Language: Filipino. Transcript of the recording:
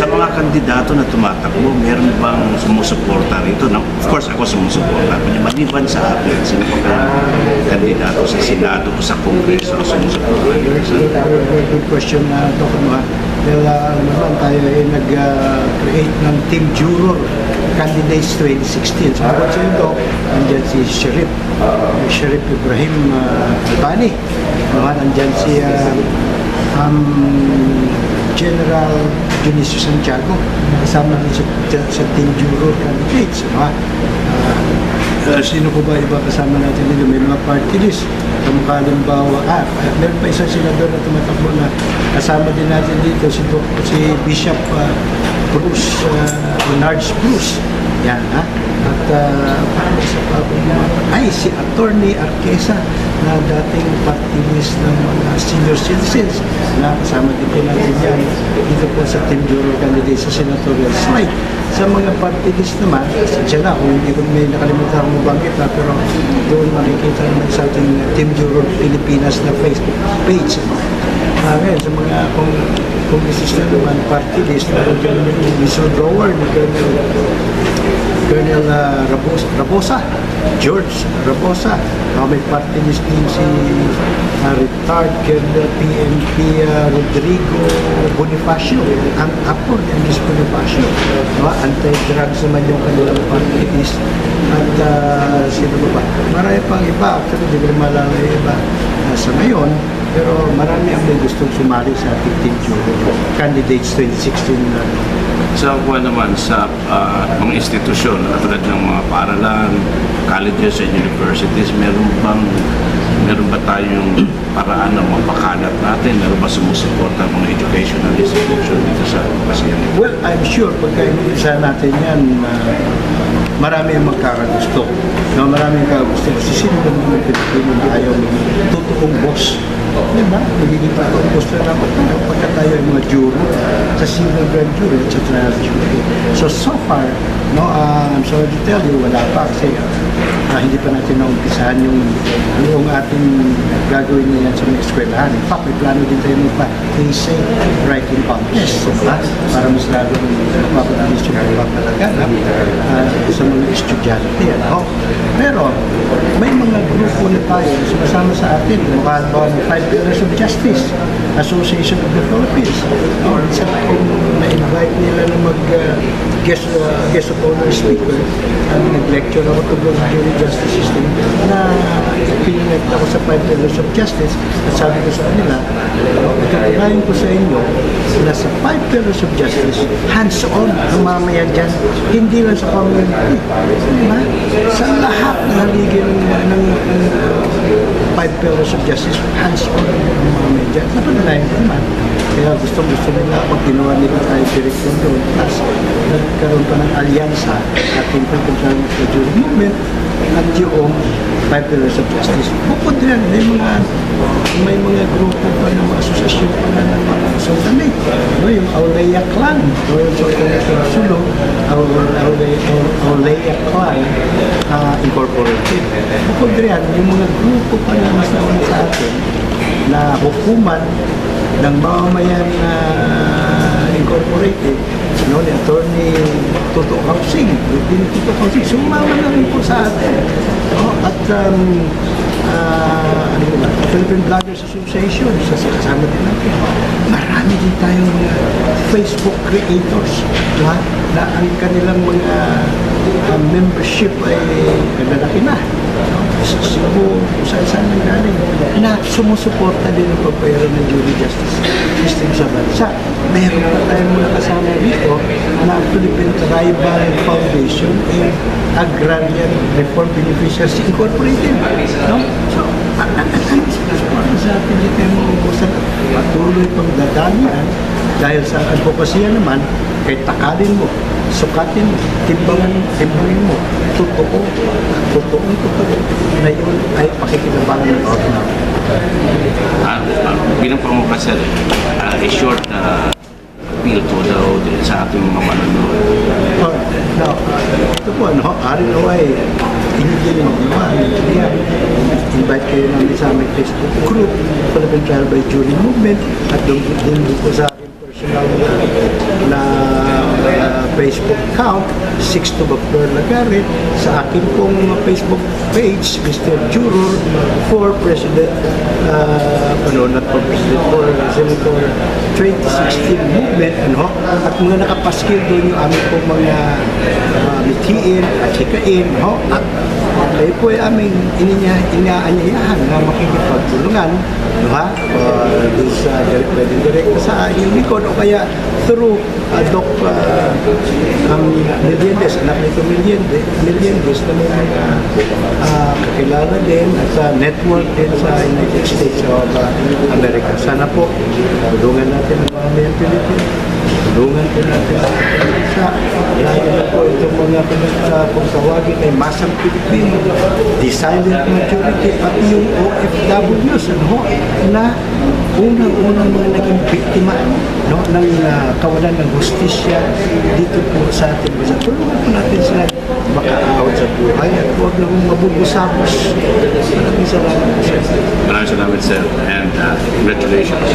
Sa mga kandidato na tumatakbo, meron bang sumusuporta rito? Of course, ako sumusuporta. Maliban sa atin, sino pa kaya kandidato sa Senado o sa Kongreso ang sumusuporta? Very good question na ito, Kanuha. Dahil naman tayo ay nag-create ng Team Juror Candidates 2016. So, ako sa ito, andyan si Sheriff Ibrahim Albani. Andyan si General Junicio Santiago, kasama din sa Team Juror Candidates. Sino ko ba iba kasama natin dito? May mga party list. Kamukha halimbawa, meron pa isang senador na tumatakbo na kasama din natin dito, si Bishop Bruce, Bernards Bruce. Yan, ha? At isa pa si Attorney Arquesa na dating party list ng mga senior citizens na kasama din po natin yan dito po sa Team Juror Candidates sa senatorial slide. Sa mga party list naman, siya na, kung hindi ko may nakalimutan akong mabanggit na, pero doon makikita naman sa ating Team Juror Pilipinas na Facebook page. Ngayon, sa mga kongresista naman, party list, meron din yung whistleblower ni Colonel Raposa, George Raposa. May party list din si retired Colonel PNP Rodrigo Bonifacio, ang actor ni Andres Bonifacio. Anti-drugs naman yung kanilang party list. At sino ba? Marami pang iba. Actually, hindi ko rin malala yung iba sa ngayon. Pero marami ang may gustong sumali sa ating Team Juror Candidates 2016 na. Sa kuha naman sa mga institusyon, katulad ng mga paaralan, colleges and universities, meron ba tayong paraan na mapakalat natin? Meron ba sumusuporta ang mga educational institution dito sa Pasiyan? Well, I'm sure pagka inisa natin yan, marami ang magkakagusto. Maraming kakagusto. Kasi sino ba naman Pilipino na ayaw ng totoong boss? Diba? Magiging totoong boss na dapat tayo pagka tayo ay mga jury sa single grand jury at sa trial jury. So far, I'm sorry to tell you, wala pa kasi hindi pa natin naumpisahan yung ating gagawin na yan sa mga eskwelahan. In fact, may plano din tayo magpa-essay writing contest, diba? Para mas lalo mapadalis yung papalagan sa mga estudyante. Pero may mga grupo na tayo na sumasama sa atin, mukha ba ng 5 Pillars of Justice Association of the Philippines. Isa kung na-invite nila na mag-guest of honor speaker, nag-lecture ako tungkol sa jury justice system na pinag ako sa 5 Pillars of Justice at sabi ko sa kanila, ipapagayin ko sa inyo na sa 5 Pillars of Justice, hands-on ang mamaya dyan, hindi lang sa community. Diba? Sa lahat ng haligi ng 5 Pillars of Justice, hands-on ang mamaya dyan. Napagalayan ko naman. Kaya gusto nila pag ginawa nila tayo direksyon doon. Tapos nagkaroon pa ng alyansa ating Philippine Jury Movement at yung 5 Pillars of Justice. Bukod din, may mga grupo pa ng mga asosasyon pa na ng mga sultanate. Yung Auleia Clan, yung Sultanate ng Sulu, Auleia Clan Incorporated. Bukod din, yung mga grupo pa na mas nauna sa atin na hukuman ng mamamayan na incorporated, ni Attorney Toto Housing, sumama na rin po sa atin. At Philippine Bloggers Association, kasama din natin. Marami din tayong mga Facebook creators na ang kanilang mga membership ay lalaki na. Cebu, saan nanggaling na sumusuporta din ang pagpapayaro ng jury justice system sa bansa. Meron pa tayong mga kasama dito na Philippine Tribal Foundation and Agrarian Reform Beneficiaries Incorporated. So, ang sumusuporta sa atin dito yung mga ubusan patuloy pang dadamihan dahil sa advokasya naman, kahit takalin mo, sukatin mo, timbangin mo, totoo na yun ay pakikinabangan ng bawat namin. Bilang pamukasal, a short appeal to the audience sa ating mga manonood. Now, ito po, RNOI, inigilin mo, invite kayo namin sa aming Facebook group, Philippine Trial by Jury Movement, at doon po sa aking personal na account, Sixto Baclor Lagaret, sa akin pong Facebook page, Mr. Juror for President, not for President, for Senator 2016 movement, at mga nakapaskil doon yung aming pong mga mitiin at sikain, at kayo po ay aming inaanyayahan na makikipagtulungan, doon sa direct sa inyong likod o kaya through Doc Meliendez, anak nito Meliendez na may mga kakilala din at network din sa United States of America. Sana po, tulungan natin ang mga mayang Pilipino. Tulungan po natin sa lalo na po itong mga kung tawagin ay masang Pilipino, the silent majority, pati yung OFWs na unang-unang mga naging biktima ng kawalan ng hustisya dito po sa ating bansa. Tulungan po natin sila makaahon sa buhay at huwag lang mabubusapos. Maraming salamat, sir. Maraming salamat, sir, and congratulations.